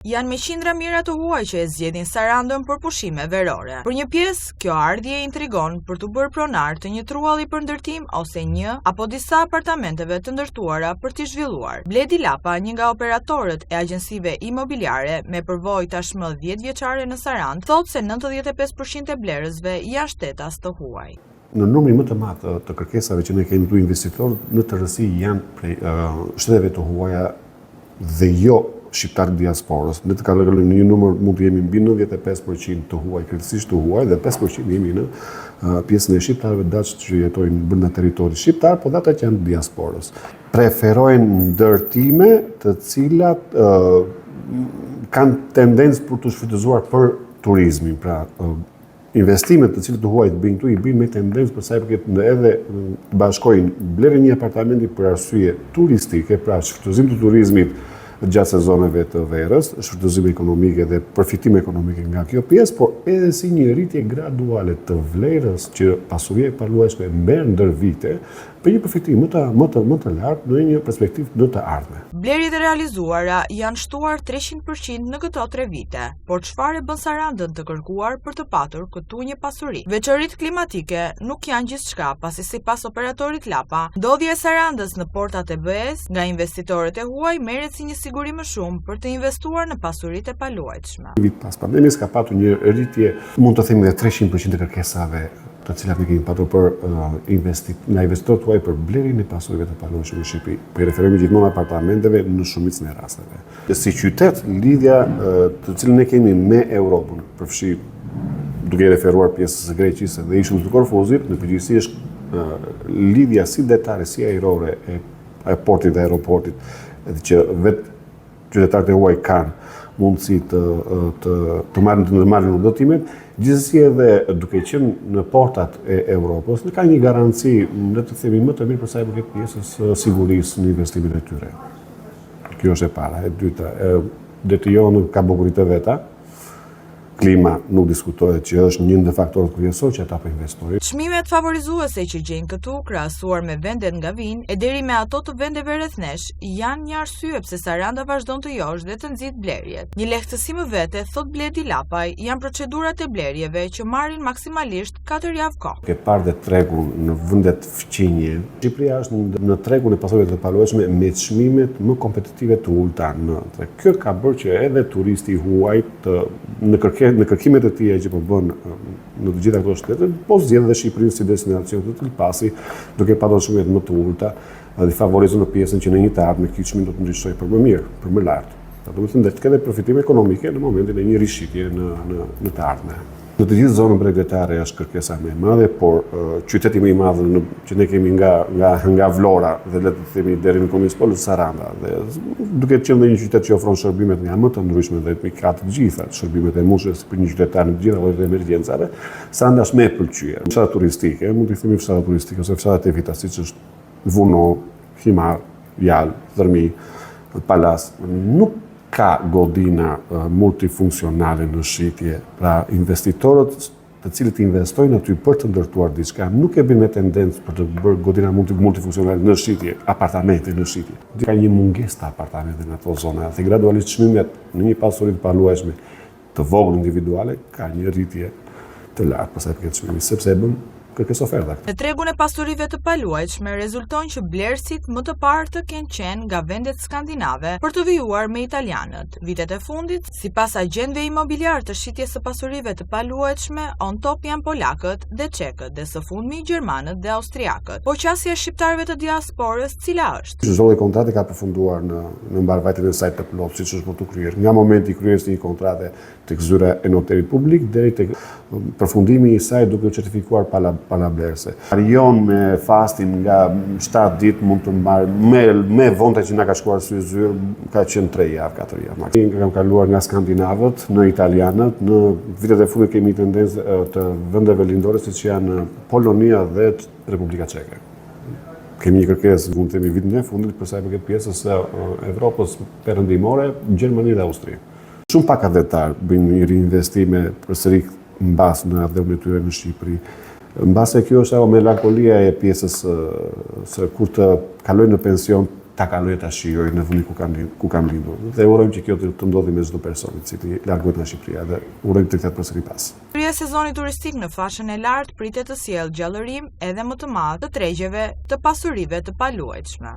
Janë me qindra mijëra të huaj që e zgjedhin Sarandën për pushime verore. Për një pjesë, kjo ardhje intrigon për të bërë pronar të një trualli për ndërtim ose një apo disa apartamenteve të ndërtuara për t'i zhvilluar. Bledi Lapa, një nga operatorët e agjensive imobiliare me përvojë tashmë 10 vjeçare në Sarandë, thotë se 95% e blerësve janë shtetas të huaj. Në numrin më të madh të kërkesave që ne kemi këtu investitorë në tërësi janë prej shteteve të huaja dhe jo shqiptarë diasporës. Ne të kalojmë në një numër mund të jemi mbi 95% të huaj, krejtësisht të huaj, dhe 5% jemi në pjesën e shqiptarëve dashë që jetojnë brenda territorit shqiptar, por ata që janë diasporës. Preferojnë ndërtime të cilat kanë tendencë për të shfrytëzuar për turizmin, pra investimet të cilët të huaj të bëjnë këtu i bëjnë me tendencë për sa i përket edhe të bashkojnë blerjen një apartamenti për arsye turistike, pra shfrytëzim të turizmit gjatë sezoneve të verës, shfrytëzim ekonomike dhe përfitim ekonomike nga kjo pjesë, por edhe si një rritje graduale të vlerës që pasuria e paluajtshme merr ndër vite, për një përfitim më të lartë në një perspektivë më të ardhme. Blerjet e realizuara janë shtuar 300% në këto 3 vite, por çfarë bën Sarandën të kërkuar për të patur këtu një pasuri? Veçoritë klimatike nuk janë gjithçka, pasi sipas operatorit Lapa, ndodhja e Sarandës në portat e BE-s nga investitorët e huaj merret si një siguri më shumë për të investuar në pasuritë e paluajtshme. Vit pas pandemisë ka patur një rritje, mund të themi, dhe 300% të kërkesave të cilat ne kemi patur për nga investitorët tuaj për blerjen e pasurive të paluajtshme në Shqipëri. Po i referohemi gjithmonë apartamenteve në shumicën e rasteve. Si qytet, lidhja të cilën ne kemi me Europën, përfshi duke referuar pjesës së Greqisë dhe ishullit të Korfuzit, në përgjithësi është lidhja si detare si ajrore e portit dhe aeroportit, edhe që vetë qytetarët e huaj kanë mundësi të marrin udhëtimet, gjithsesi edhe duke qenë në portat e Europës, ne ka një garanci, le të themi, më të mirë për sa i përket pjesës sigurisë në investimet e tyre. Kjo është e para. E dyta, detyron ka bukuritë e veta. Klima nuk diskutohet që është një ndër faktorët kryesor që ata po investojnë. Çmimet favorizuese që gjejnë këtu, krahasuar me vendet nga vinë e deri me ato të vendeve rrethnesh, janë një arsye pse Saranda vazhdon të josh dhe të nxit blerjet. Një lehtësi më vete, thot Bledi Lapaj, janë procedurat e blerjeve që marrin maksimalisht 4 javë kohë. Ke parë dhe tregun në vendet fqinje. Shqipëria është në tregun e pasurive të paluajtshme me çmimet më kompetitive të ulta në treg. Kjo ka bërë që edhe turisti huaj në kërkimet e tij që po bën në të gjitha këto shtete, po zgjedh edhe Shqipërinë si destinacion të tillpasi, duke patur çmimet më të ulta dhe favorizon në pjesën që në një të ardhme ky çmim do të ndryshojë për më mirë, për më lart. Do të thotë të ketë profitime ekonomike në momentin e një rishitje në të ardhmen. Në të gjithë zonën bregdetare është kërkesa më e madhe, por qyteti më i madh që ne kemi nga Vlora dhe le të themi deri në Komispol Saranda, dhe duke qenë një qytet që ofron shërbimet nga më të ndryshme dhe ka të gjitha shërbimet e mundshme për një qytetar në të gjitha llojet e emergjencave, Saranda është më e pëlqyer. Fshatra turistike, mund të themi fshatra turistike ose fshatrat e vita, siç është Vuno, Himar, Jal, Dhërmi, Palas, nuk ka godina multifunksionale në shitje, pra investitorët të cilët investojnë aty për të ndërtuar diçka nuk e bëjnë me tendencë për të bërë godina multifunksionale në shitje, apartamente në shitje. Ka një mungesë të apartamente në ato zona, dhe gradualisht çmimet në një pasuri të paluajtshme të vogël individuale ka një rritje të lartë pas sa i përket çmimit, sepse e bën kërkesë oferta. Në tregun e pasurive të paluajtshme rezulton që blerësit më të parë të kenë qenë nga vendet skandinave për të vijuar me italianët. Vitet e fundit, sipas agjentëve imobiliar të shitjes së pasurive të paluajtshme, on top janë polakët dhe çekët, dhe së fundmi gjermanët dhe austriakët. Po qasja e shqiptarëve të diasporës cila është? Çdo lloj kontrate ka përfunduar në mbarvajtjen e saj të plotë, siç është për të kryer. Nga momenti i kryerjes së një kontrate tek zyra e noterit publik deri tek përfundimi i saj duke u certifikuar palablerse. Varion me fastin nga 7 ditë mund të mbarë me vonte që na ka shkuar sy zyrë ka qenë 3 javë, 4 javë. Ne kam kaluar nga skandinavët në italianët, në vitet e fundit kemi tendencë të vendeve lindore siç janë Polonia dhe Republika Çeke. Kemi një kërkesë, mund të themi, vitin e fundit për sa i përket pjesës së Evropës perëndimore, Gjermani dhe Austri. Shumë pak adhetar bëjnë një reinvestime përsëri mbas në ardhmën e tyre në Shqipëri. Mbase kjo është ajo melankolia e pjesës së kur të kalojnë në pension ta kalojë ta shijojë në vendin ku kanë lindur. Dhe urojmë që kjo të ndodhi me çdo person i cili largohet nga Shqipëria dhe urojmë të kthehet përsëri pas. Krye sezoni turistik në fashën e lartë pritet të sjellë gjallërim edhe më të madh të tregjeve të pasurive të paluajtshme.